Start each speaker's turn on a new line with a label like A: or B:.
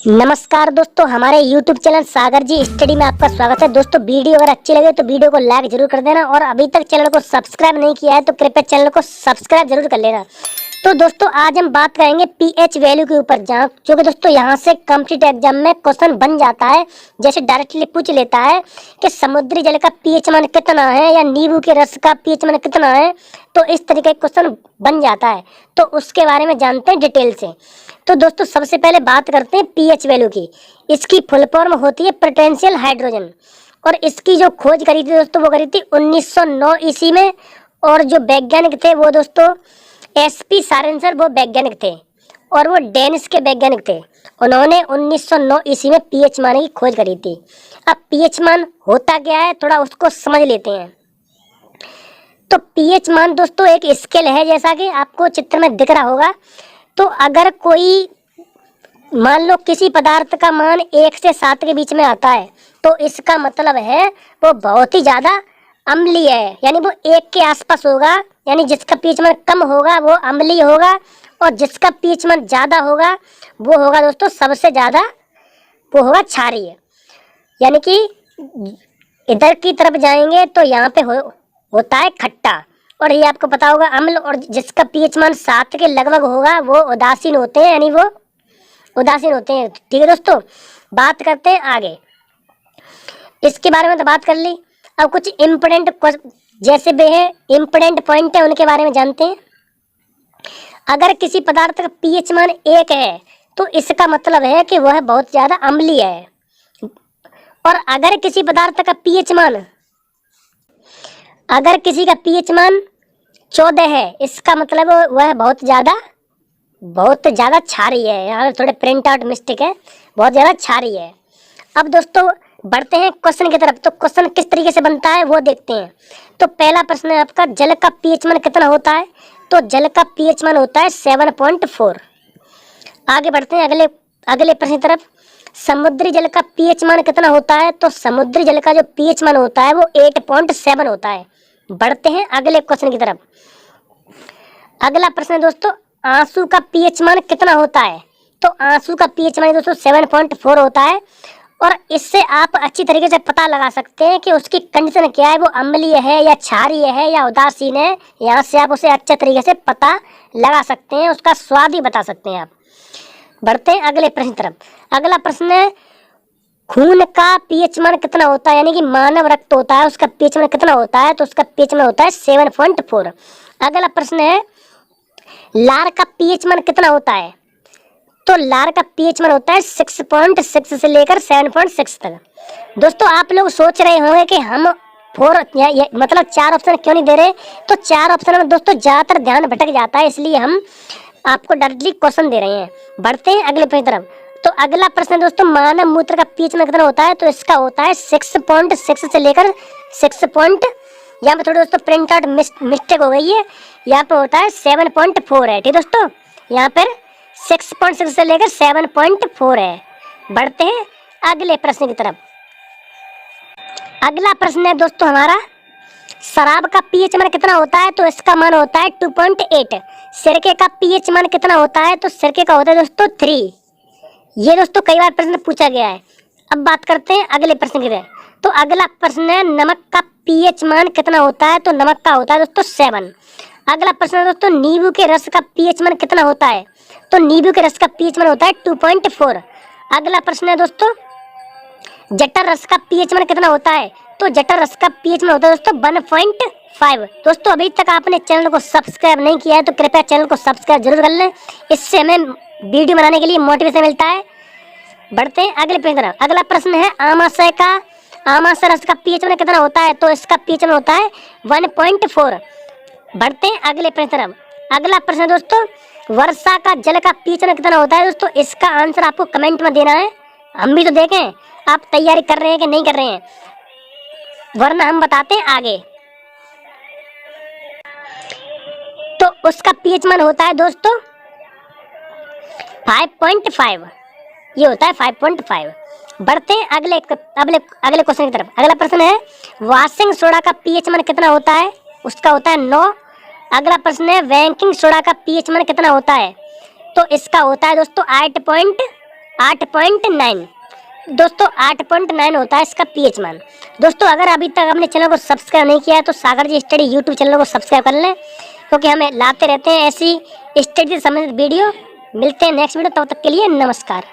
A: नमस्कार दोस्तों, हमारे YouTube चैनल सागर जी स्टडी में आपका स्वागत है। दोस्तों वीडियो अगर अच्छी लगे तो वीडियो को लाइक जरूर कर देना और अभी तक चैनल को सब्सक्राइब नहीं किया है तो कृपया चैनल को सब्सक्राइब जरूर कर लेना। तो दोस्तों आज हम बात करेंगे पीएच वैल्यू के ऊपर, जहाँ जो कि दोस्तों यहाँ से कॉम्पिटिटिव एग्जाम में क्वेश्चन बन जाता है। जैसे डायरेक्टली पूछ लेता है कि समुद्री जल का पीएच मान कितना है या नींबू के रस का पीएच मान कितना है, तो इस तरीके का क्वेश्चन बन जाता है। तो उसके बारे में जानते हैं डिटेल से। तो दोस्तों सबसे पहले बात करते हैं पीएच वैल्यू की। इसकी फुल फॉर्म होती है पोटेंशियल हाइड्रोजन, और इसकी जो खोज करी थी दोस्तों वो करी थी 1909 ईस्वी में। और जो वैज्ञानिक थे वो दोस्तों एसपी सारेंसर वो वैज्ञानिक थे, और वो डेनिश के वैज्ञानिक थे। उन्होंने 1909 ईस्वी में पीएच मान की खोज करी थी। अब पीएच मान होता क्या है थोड़ा उसको समझ लेते हैं। तो पीएच मान दोस्तों एक स्केल है, जैसा कि आपको चित्र में दिख रहा होगा। तो अगर कोई मान लो किसी पदार्थ का मान 1 से 7 के बीच में आता है तो इसका मतलब है वो बहुत ही ज़्यादा अम्लीय है, यानी वो 1 के आसपास होगा। यानी जिसका पीएच मान कम होगा वो अम्लीय होगा, और जिसका पीएच मान ज़्यादा होगा वो होगा दोस्तों सबसे ज़्यादा वो होगा क्षारीय। यानी कि इधर की तरफ जाएंगे तो यहाँ पे होता है खट्टा, और ये आपको पता होगा अम्ल। और जिसका पीएच मान 7 के लगभग होगा वो उदासीन होते हैं, यानी वो उदासीन होते हैं। ठीक है दोस्तों, बात करते हैं आगे। इसके बारे में तो बात कर ली। अब कुछ इम्पोर्टेंट जैसे भी है इम्पोर्टेंट पॉइंट है उनके बारे में जानते हैं। अगर किसी पदार्थ का पीएच मान 1 है तो इसका मतलब है कि वह बहुत ज़्यादा अम्लीय है। और अगर किसी पदार्थ का पीएच मान अगर किसी का पीएच मान 14 है, इसका मतलब वह बहुत ज़्यादा क्षारीय है। यहाँ थोड़े प्रिंट आउट मिस्टेक है, बहुत ज़्यादा क्षारीय है। अब दोस्तों बढ़ते हैं क्वेश्चन की तरफ। तो क्वेश्चन किस तरीके से बनता है वो देखते हैं। तो पहला प्रश्न है आपका, जल का पीएच मान कितना होता है? तो जल का पीएच मान होता है 7.4। आगे बढ़ते हैं अगले प्रश्न की तरफ। समुद्री जल का पीएच मान कितना होता है? तो समुद्री जल का जो पीएच मान होता है वो 8.7 होता है। बढ़ते हैं अगले क्वेश्चन की तरफ। अगला प्रश्न है दोस्तों, आंसू का पीएच मान कितना होता है? तो आंसू का पीएच मान दोस्तों 7.4 होता है। और इससे आप अच्छी तरीके से पता लगा सकते हैं कि उसकी कंडीशन क्या है, वो अम्लीय है या क्षारीय है या उदासीन है। यहाँ से आप उसे अच्छे तरीके से पता लगा सकते हैं, उसका स्वाद ही बता सकते हैं आप। बढ़ते हैं अगले प्रश्न की तरफ। अगला प्रश्न है, खून का पीएच मान कितना होता है? यानी कि मानव रक्त होता है उसका पीएच मान कितना होता है? तो उसका पीएच मान होता है 7.4। अगला प्रश्न है, लार का पीएच मान कितना होता है? तो लार का पीएच मान होता है 6.6 से लेकर 7.6 तक। दोस्तों आप लोग सोच रहे होंगे कि हम मतलब 4 ऑप्शन क्यों नहीं दे रहे। तो 4 ऑप्शन में दोस्तों ज़्यादातर ध्यान भटक जाता है, इसलिए हम आपको डायरेक्टली क्वेश्चन दे रहे हैं। बढ़ते हैं अगले प्रश्न की तरफ। तो अगला प्रश्न दोस्तों, मानव मूत्र का पीएच मान कितना होता है? तो इसका होता है 6.6 से लेकर 6 यहाँ पे थोड़ी दोस्तों प्रिंट आउट मिस्टेक हो गई है। यहाँ पे होता है 7.4 है। ठीक दोस्तों, यहाँ पर 6.6 से लेकर 7.4 है। बढ़ते हैं अगले प्रश्न की तरफ। अगला प्रश्न है दोस्तों हमारा, शराब का पीएच मान कितना होता है? तो इसका मान होता है 2.8। सिरके का पीएच मान कितना होता है? तो सिरके का होता है दोस्तों 3। ये दोस्तों कई बार प्रश्न पूछा गया है। अब बात करते हैं अगले प्रश्न की तरफ। तो अगला प्रश्न है, नमक का पीएच मान कितना होता है? तो नमक का होता है दोस्तों 7। अगला प्रश्न है दोस्तों, नींबू के रस का पीएच मान कितना होता है? तो नींबू के रस का पीएच मान होता है 2.4। अगला प्रश्न है दोस्तों, जटर रस का पीएच मान कितना होता है? तो जटर रस का पीएच मान होता है दोस्तों 1.5। दोस्तों अभी तक आपने चैनल को सब्सक्राइब नहीं किया है तो कृपया चैनल को सब्सक्राइब जरूर कर लें, इससे हमें वीडियो बनाने के लिए मोटिवेशन मिलता है। बढ़ते हैं अगले प्रश्न तरफ। अगला प्रश्न है, आमाशय रस का पीएच मान कितना होता है? तो इसका पीएच मान होता है 1.4। बढ़ते हैं अगले प्रश्न तरफ। अगला प्रश्न दोस्तों, वर्षा का जल का पीएच मान कितना होता है? दोस्तों इसका आंसर आपको कमेंट में देना है। हम भी तो देखें आप तैयारी कर रहे हैं कि नहीं कर रहे हैं, वरना हम बताते हैं आगे। तो उसका पीएच मान होता है दोस्तों 5.5। ये होता है 5.5। बढ़ते हैं अगले क्वेश्चन की तरफ। अगला प्रश्न है, वॉशिंग सोडा का पीएच मान कितना होता है? उसका होता है 9। अगला प्रश्न है, बेकिंग सोडा का पीएच मान कितना होता है? तो इसका होता है दोस्तों 8.9 दोस्तों, 8.9 होता है इसका पीएच मान। दोस्तों अगर अभी तक अपने चैनल को सब्सक्राइब नहीं किया है तो सागर जी स्टडी यूट्यूब चैनल को सब्सक्राइब कर लें, क्योंकि हमें लाते रहते हैं ऐसी स्टडी से संबंधित वीडियो। मिलते हैं नेक्स्ट वीडियो, तब तक के लिए नमस्कार।